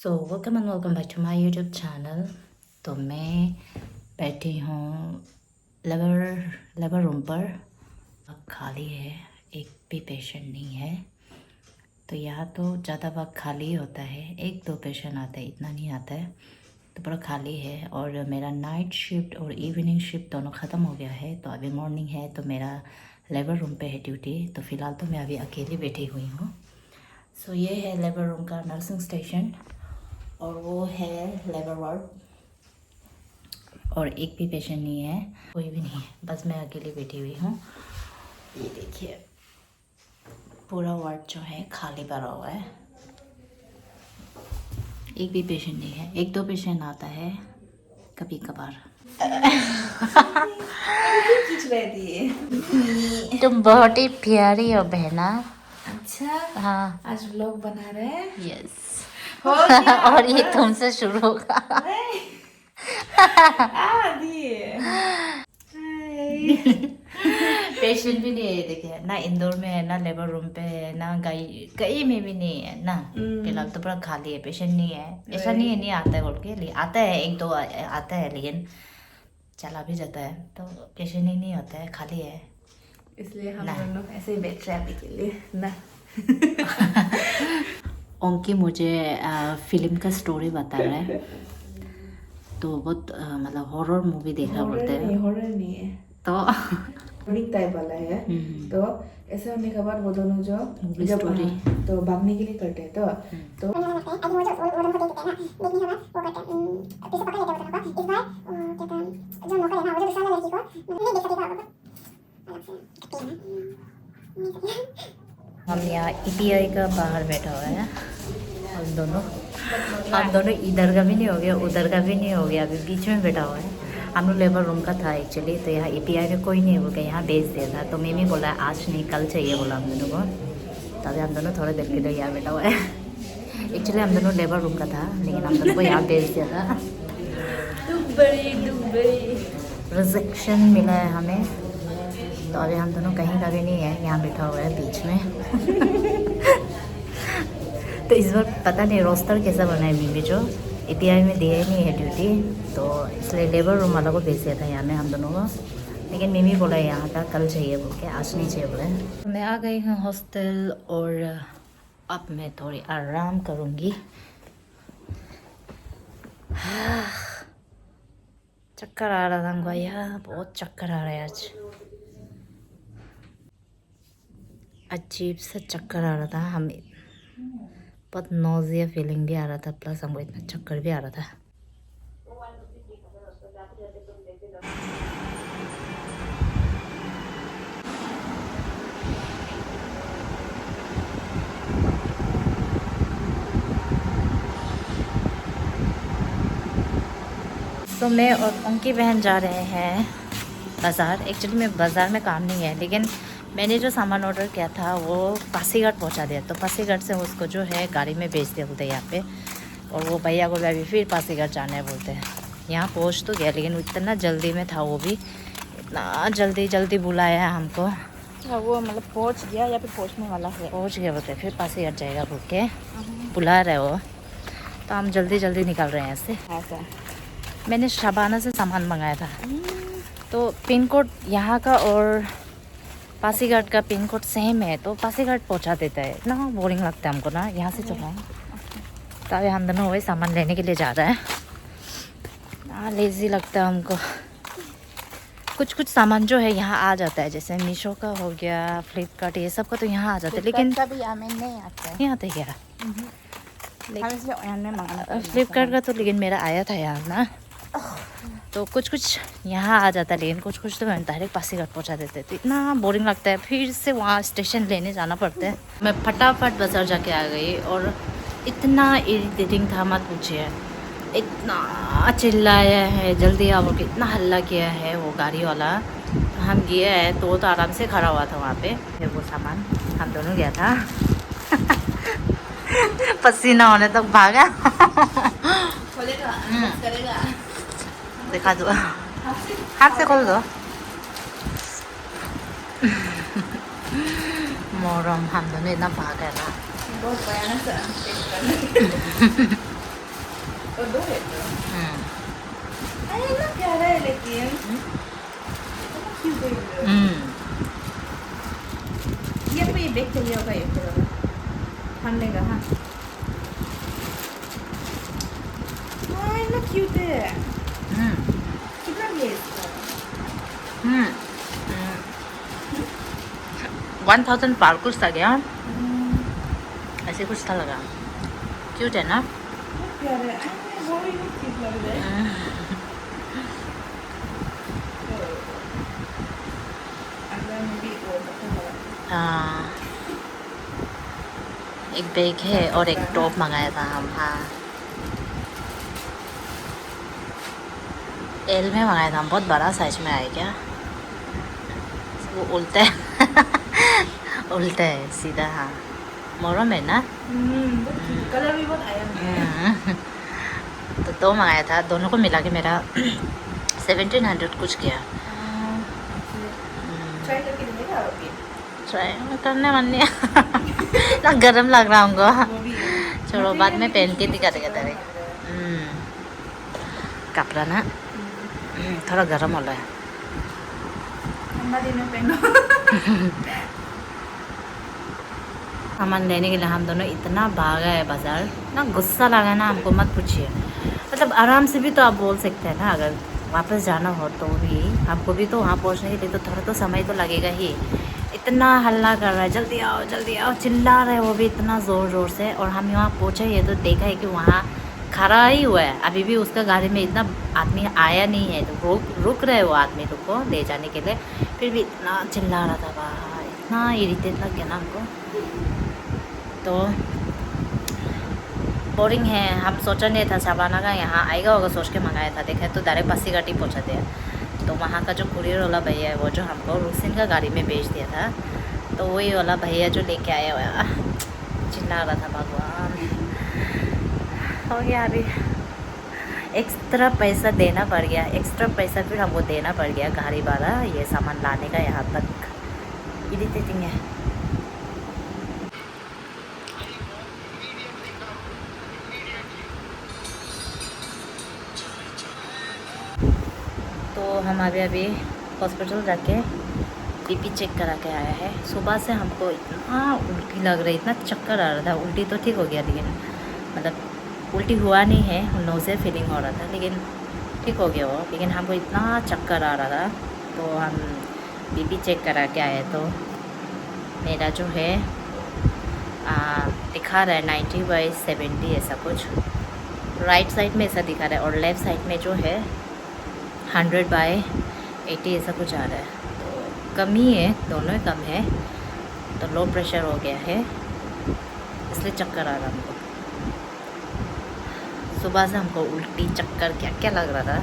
So welcome and welcome back to my YouTube channel. तो मैं बैठी हूँ लेबर रूम पर। अब खाली है, एक भी पेशेंट नहीं है। तो यहाँ तो ज़्यादा वक्त खाली ही होता है, एक दो पेशेंट आते हैं, इतना नहीं आता है। तो पूरा खाली है। और मेरा नाइट शिफ्ट और इवनिंग शिफ्ट दोनों ख़त्म हो गया है। तो अभी मॉर्निंग है, तो मेरा लेबर रूम पे है ड्यूटी। तो फ़िलहाल तो मैं अभी अकेली बैठी हुई हूँ। सो ये है लेबर रूम का नर्सिंग स्टेशन और वो है लेबर वार्ड। और एक भी पेशेंट नहीं है, कोई भी नहीं है, बस मैं अकेली बैठी हुई हूँ। ये देखिए पूरा वार्ड जो है खाली पड़ा हुआ है, एक भी पेशेंट नहीं है। एक दो पेशेंट आता है कभी कभार। तुम बहुत ही प्यारी हो बहना। अच्छा, हाँ आज व्लॉग बना रहे हैं। यस। हो गया। और ये तुमसे शुरू होगा। पेशेंट भी नहीं है, देखिए ना इंदौर में है, ना लेबर रूम पे है, ना कहीं में भी नहीं है ना। फिलहाल तो पूरा खाली है, पेशेंट नहीं है। ऐसा नहीं है नहीं आता है बोल के, आता है एक दो आता है, लेकिन चला भी जाता है। तो पेशेंट ही नहीं होता है, खाली है। इसलिए हम दोनों ऐसे ही बैठ रहे हैं अभी के लिए ना। ओंकी मुझे फिल्म का स्टोरी बता रहा है। तो बहुत मतलब हॉरर मूवी देखा बोलते हैं। हॉरर नहीं है तो हॉरर टाइप वाला है। तो ऐसा होने के बाद वो दोनों जब स्टोरी तो भागने के लिए करते हैं। तो हम यहाँ ईपीआई का बाहर बैठा हुआ है। हम दोनों इधर का भी नहीं हो गया, उधर का भी नहीं हो गया, अभी बीच में बैठा हुआ है। हम लोग लेबर रूम का था एक्चुअली। तो यहाँ ईपीआई में कोई नहीं बोल के यहाँ भेज दिया था। तो मैं भी बोला आज नहीं कल चाहिए बोला हम दोनों को। तभी हम दोनों थोड़ी देर के लिए यहाँ बैठा हुआ है। एक्चुअली हम दोनों लेबर रूम का था, लेकिन हम दोनों को यहाँ भेज दिया था। रिजेक्शन मिला है हमें। तो अभी हम दोनों कहीं का भी नहीं है, यहाँ बैठा हुआ है बीच में। तो इस बार पता नहीं रोस्टर कैसा बना है। बीबी जो ईपीआई में दिया ही नहीं है ड्यूटी, तो इसलिए लेबर रूम वालों को भेज दिया था यहाँ में हम दोनों को। लेकिन मिमी बोला यहाँ का कल चाहिए बोल के, आज नहीं चाहिए बोले। तो मैं आ गई हूँ हॉस्टल और अब मैं थोड़ी आराम करूँगी। चक्कर आ रहा था हमको, यहाँ बहुत चक्कर आ रहा है आज। अजीब सा चक्कर आ रहा था हमें, बहुत नोजिया फीलिंग भी आ रहा था, प्लस हमको इतना चक्कर भी आ रहा था। तो मैं और उनकी बहन जा रहे हैं बाज़ार। एक्चुअली मैं बाज़ार में काम नहीं है, लेकिन मैंने जो सामान ऑर्डर किया था वो पासीघाट पहुंचा दिया। तो पासीघाट से उसको जो है गाड़ी में भेज दिया बोलते हैं यहाँ पे। और वो भैया को भी अभी फिर पासीघाट जाना है बोलते हैं। यहाँ पहुंच तो गया, लेकिन इतना जल्दी में था, वो भी इतना जल्दी बुलाया है हमको। वो मतलब पहुंच गया या फिर पहुंचने वाला है? पहुँच गया बोलते फिर पासीघाट जाएगा बोल के बुला रहे वो। तो हम जल्दी निकल रहे हैं ऐसे। ऐसा मैंने शबाना से सामान मंगाया था। तो पिन कोड यहाँ का और पासीघाट का पिन कोड सेम है, तो पासीघाट पहुँचा देता है। इतना बोरिंग लगता है हमको ना यहाँ से चला। तो अभी हम दोनों वही सामान लेने के लिए जा रहे हैं। लेज़ी लगता है हमको। कुछ सामान जो है यहाँ आ जाता है, जैसे मीशो का हो गया, फ्लिपकार्ट, ये सब का तो यहाँ आ जाता है। लेकिन कभी नहीं आता है, नहीं आते क्या मंगाना फ्लिपकार्ट का? तो लेकिन मेरा आया था यहाँ ना। तो कुछ यहाँ आ जाता है, लेकिन कुछ तो मैं डायरेक्ट पासीघाट पहुँचा देते। तो इतना बोरिंग लगता है, फिर से वहाँ स्टेशन लेने जाना पड़ता है। मैं फटाफट बाज़ार जाके आ गई और इतना इरिटेटिंग था मत पूछिए। इतना चिल्लाया है जल्दी आओ, इतना हल्ला किया है वो गाड़ी वाला। हम गए हैं तो आराम से खड़ा हुआ था वहाँ पे। फिर वो सामान हम दोनों गया था। पसीना होने तक भागा। दिखा दो, हाथ से खोल दो। मोरम हम दोनों इतना भागा ना। बहुत भयानक सा। और 2 है तो हम्म अरे ना प्यारा है लेकिन कितना क्यूट है ये। हम्म ये तो ये बैग चाहिए होगा ये पूरा हमने कहा हाँ इतना क्यूट है हम्म कितना भी है इसका हम्म 1000 पार कुछ था क्या, ऐसे कुछ था लगा। क्यूट है ना। बहुत प्यारा है अरे वो भी बहुत क्यूट लग रहा है अंदर में भी वो मतलब हाँ, एक बैग है और एक टॉप मंगाया था हम। हाँ, एल में मंगाया था हम, बहुत बड़ा साइज में आया क्या। वो उल्टा है उल्टा है सीधा। हाँ, मोरम है ना। कलर भी बहुत आया है तो 2 मंगाया था, दोनों को मिला के मेरा 1700 कुछ गया। ट्राई करके देखा अभी ट्राई करने मन नहीं ना, गर्म लग रहा हमको। वो भी है छोड़ो, बाद में पहन के दिखा देगा तेरे। कपड़ा ना थोड़ा गर्म हो रहा है। ठंडा दिन में पहनो सामान लेने के लिए हम दोनों इतना भागा है बाजार ना, गुस्सा लगा ना हमको, मत पूछिए। मतलब आराम से भी तो आप बोल सकते हैं ना, अगर वापस जाना हो तो भी हमको भी तो वहाँ पहुँचने के लिए तो थोड़ा तो समय तो लगेगा ही। इतना हल्ला कर रहा है, जल्दी आओ, चिल्ला रहे हैं वो भी इतना ज़ोर ज़ोर से। और हम यहाँ पहुँचे ये तो देखा है कि वहाँ खड़ा ही हुआ है, अभी भी उसका गाड़ी में इतना आदमी आया नहीं है, तो रुक रहे वो आदमी लोग को ले जाने के लिए, फिर भी इतना चिल्ला रहा था भाई, इतना इरिटेट लग गया ना हमको। तो बोरिंग है, हम सोचा नहीं था शबाना का यहाँ आएगा होगा, सोच के मंगाया था। देखा तो डायरेक्ट पासीघाटी पहुँचा दिया। तो वहाँ का जो कुरियर वाला भैया है वो जो हमको रुसिन का गाड़ी में भेज दिया था, तो वही वाला भैया जो लेके आया हुआ चिल्ला रहा था, भगवान हो गया। अभी एक्स्ट्रा पैसा देना पड़ गया, एक्स्ट्रा पैसा फिर हमको देना पड़ गया गाड़ी भाड़ा ये सामान लाने का यहाँ तक। इरिटेटिंग है। तो हम अभी हॉस्पिटल जाके बीपी चेक करा के आया है। सुबह से हमको इतना उल्टी लग रही, इतना चक्कर आ रहा था। उल्टी तो ठीक हो गया, लेकिन मतलब उल्टी हुआ नहीं है, नोज़े फीलिंग हो रहा था, लेकिन ठीक हो गया वो। लेकिन हमको इतना चक्कर आ रहा था, तो हम बीपी चेक करा के आए। तो मेरा जो है दिखा रहा है 90/70 ऐसा कुछ, राइट साइड में ऐसा दिखा रहा है, और लेफ़्ट साइड में जो है 100/80 ऐसा कुछ आ रहा है। तो कम ही है, दोनों ही कम है। तो लो प्रेशर हो गया है, इसलिए चक्कर आ रहा है हमको। सुबह से हमको उल्टी चक्कर क्या क्या लग रहा था,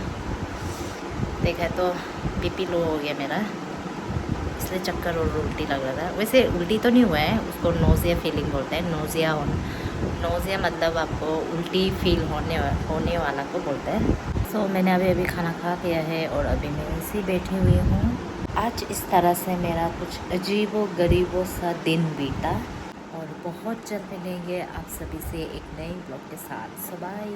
देखा तो बीपी लो हो गया मेरा, इसलिए चक्कर और उल्टी लग रहा था। वैसे उल्टी तो नहीं हुआ है, उसको नोज़िया फीलिंग बोलते हैं। नोज़िया मतलब आपको उल्टी फील होने वाला को बोलते हैं। सो मैंने अभी खाना खा लिया है और अभी मैं ऐसे बैठी हुई हूँ। आज इस तरह से मेरा कुछ अजीबो गरीबो सा दिन बीता, और बहुत जल्द मिलेंगे आप सभी से एक नई ब्लॉग के साथ। सो बाय।